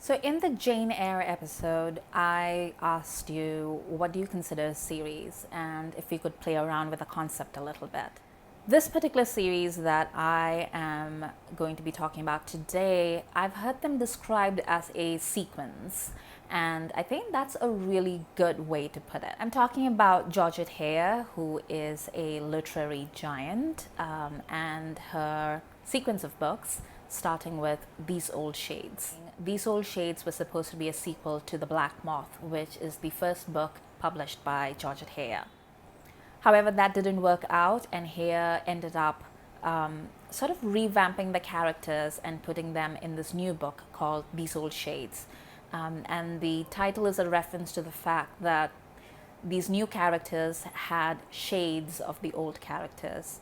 So in the Jane Eyre episode, I asked you, what do you consider a series? And if we could play around with the concept a little bit. This particular series that I am going to be talking about today, I've heard them described as a sequence. And I think that's a really good way to put it. I'm talking about Georgette Heyer, who is a literary giant, and her sequence of books, starting with These Old Shades. These Old Shades was supposed to be a sequel to The Black Moth, which is the first book published by Georgette Heyer. However, that didn't work out, and Heyer ended up sort of revamping the characters and putting them in this new book called These Old Shades. And the title is a reference to the fact that these new characters had shades of the old characters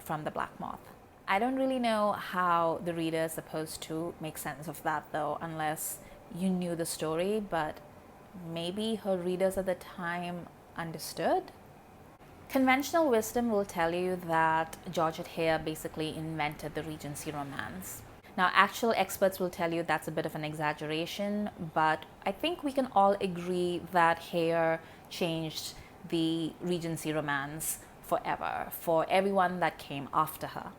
from The Black Moth. I don't really know how the reader is supposed to make sense of that, though, unless you knew the story, but maybe her readers at the time understood. Conventional wisdom will tell you that Georgette Heyer basically invented the Regency romance. Now, actual experts will tell you that's a bit of an exaggeration, but I think we can all agree that Heyer changed the Regency romance forever, for everyone that came after her.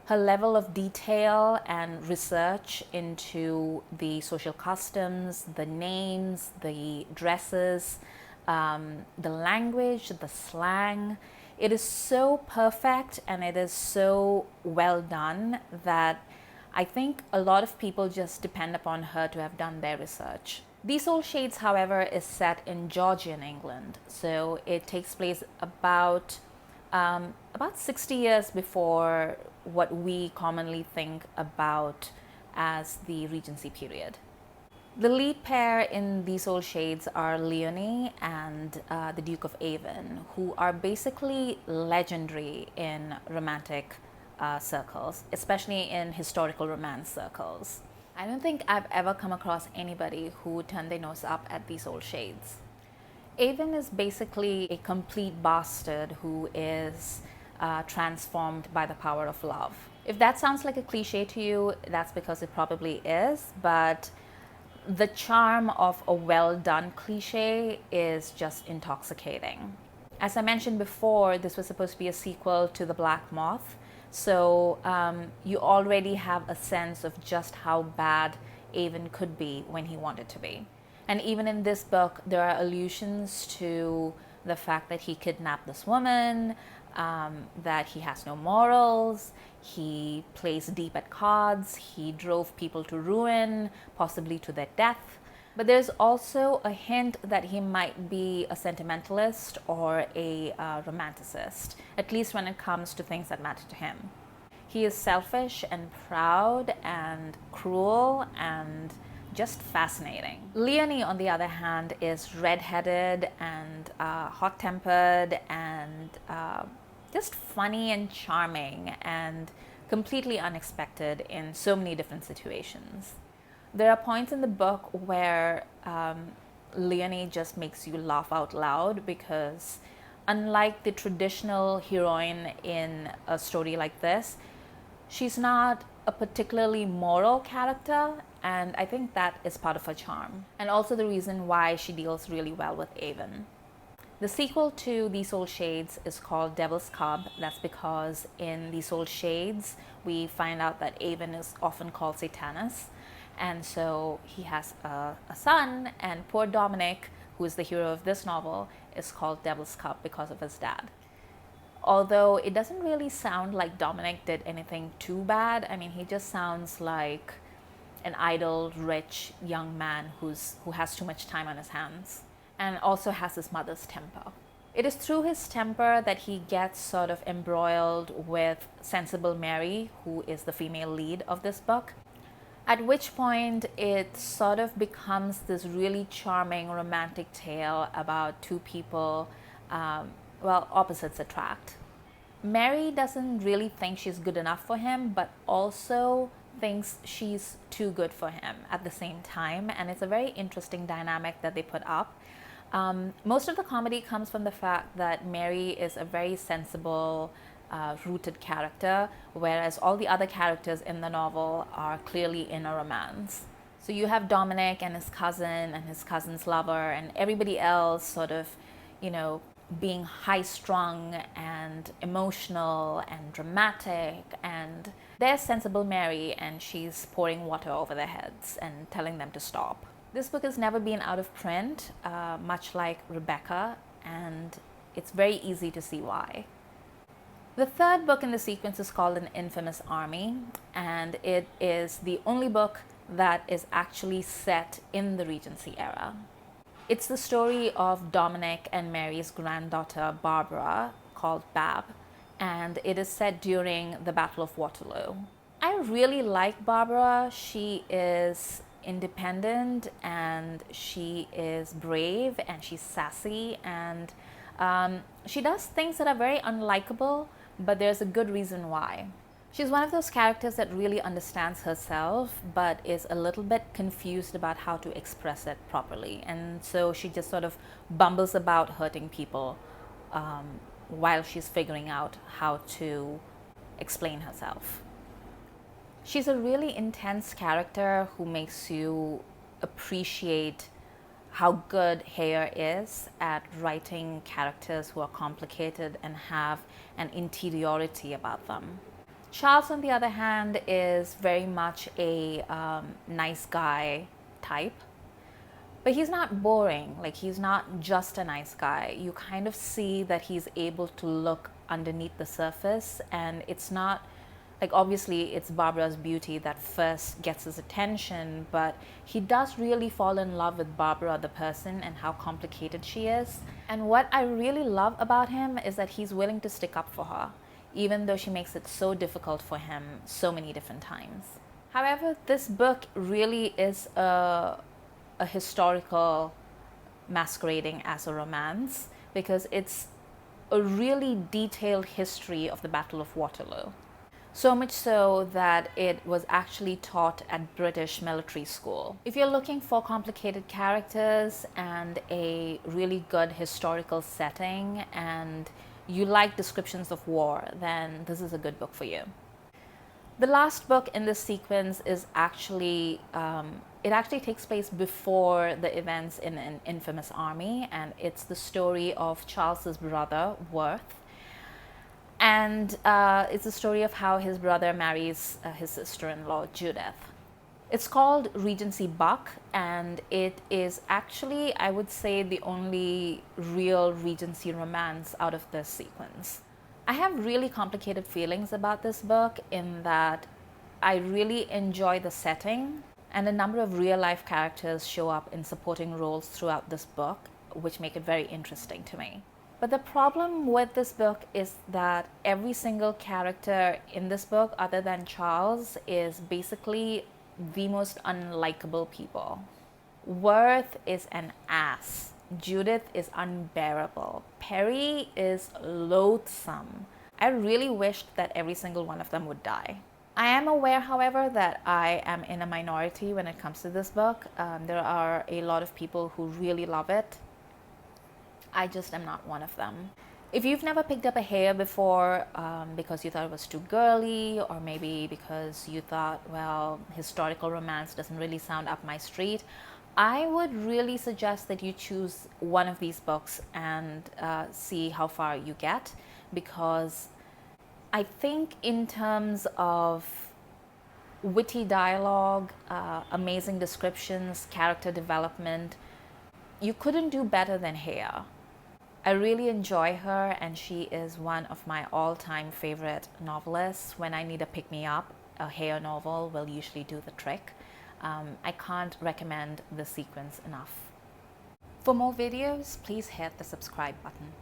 Her level of detail and research into the social customs, the names, the dresses, the language, the slang, it is so perfect and it is so well done that I think a lot of people just depend upon her to have done their research. These Old Shades, however, is set in Georgian England, so it takes place about 60 years before what we commonly think about as the Regency period. The lead pair in These Old Shades are Leonie and the Duke of Avon, who are basically legendary in romantic circles, especially in historical romance circles. I don't think I've ever come across anybody who turned their nose up at These Old Shades. Avon is basically a complete bastard who is transformed by the power of love. If that sounds like a cliche to you, that's because it probably is, but the charm of a well-done cliche is just intoxicating. As I mentioned before, this was supposed to be a sequel to The Black Moth, so you already have a sense of just how bad Avon could be when he wanted to be. And even in this book, there are allusions to the fact that he kidnapped this woman, that he has no morals, he plays deep at cards, he drove people to ruin, possibly to their death. But there's also a hint that he might be a sentimentalist or a romanticist, at least when it comes to things that matter to him. He is selfish and proud and cruel and just fascinating. Leonie, on the other hand, is redheaded and hot-tempered and just funny and charming and completely unexpected in so many different situations. There are points in the book where Leonie just makes you laugh out loud because, unlike the traditional heroine in a story like this, she's not a particularly moral character, and I think that is part of her charm, and also the reason why she deals really well with Avon. The sequel to These Old Shades is called Devil's Cub. That's because in These Old Shades, we find out that Avon is often called Satanus, and so he has a son, and poor Dominic, who is the hero of this novel, is called Devil's Cub because of his dad. Although it doesn't really sound like Dominic did anything too bad. I mean, he just sounds like an idle, rich young man who has too much time on his hands and also has his mother's temper. It is through his temper that he gets sort of embroiled with sensible Mary, who is the female lead of this book, at which point it sort of becomes this really charming romantic tale about two people, opposites attract. Mary doesn't really think she's good enough for him, but also thinks she's too good for him at the same time, and it's a very interesting dynamic that they put up. Most of the comedy comes from the fact that Mary is a very sensible, rooted character, whereas all the other characters in the novel are clearly in a romance. So you have Dominic and his cousin's lover and everybody else sort of, being high strung and emotional and dramatic, and there's sensible Mary, and she's pouring water over their heads and telling them to stop. This book has never been out of print, much like Rebecca, and it's very easy to see why. The third book in the sequence is called An Infamous Army, and it is the only book that is actually set in the Regency era. It's the story of Dominic and Mary's granddaughter Barbara, called Bab, and it is set during the Battle of Waterloo. I really like Barbara. She is independent and she is brave and she's sassy, and she does things that are very unlikable, but there's a good reason why. She's one of those characters that really understands herself, but is a little bit confused about how to express it properly. And so she just sort of bumbles about hurting people while she's figuring out how to explain herself. She's a really intense character who makes you appreciate how good Heyer is at writing characters who are complicated and have an interiority about them. Charles, on the other hand, is very much a nice guy type, but he's not boring. Like, he's not just a nice guy. You kind of see that he's able to look underneath the surface, and it's not like, obviously it's Barbara's beauty that first gets his attention, but he does really fall in love with Barbara the person and how complicated she is. And what I really love about him is that he's willing to stick up for her, even though she makes it so difficult for him so many different times. However, this book really is a historical masquerading as a romance, because it's a really detailed history of the Battle of Waterloo. So much so that it was actually taught at British military school. If you're looking for complicated characters and a really good historical setting, and you like descriptions of war, then this is a good book for you. The last book in this sequence is actually, it actually takes place before the events in An Infamous Army, and it's the story of Charles's brother, Worth. And it's a story of how his brother marries his sister-in-law, Judith. It's called Regency Buck, and it is actually, I would say, the only real Regency romance out of this sequence. I have really complicated feelings about this book in that I really enjoy the setting, and a number of real-life characters show up in supporting roles throughout this book, which make it very interesting to me. But the problem with this book is that every single character in this book, other than Charles, is basically the most unlikable people. Worth is an ass. Judith is unbearable. Perry is loathsome. I really wished that every single one of them would die. I am aware, however, that I am in a minority when it comes to this book. There are a lot of people who really love it. I just am not one of them. If you've never picked up a Heyer before because you thought it was too girly, or maybe because you thought, well, historical romance doesn't really sound up my street, I would really suggest that you choose one of these books and see how far you get, because I think in terms of witty dialogue, amazing descriptions, character development, you couldn't do better than Heyer. I really enjoy her, and she is one of my all-time favorite novelists. When I need a pick-me-up, a Heyer novel will usually do the trick. I can't recommend this sequence enough. For more videos, please hit the subscribe button.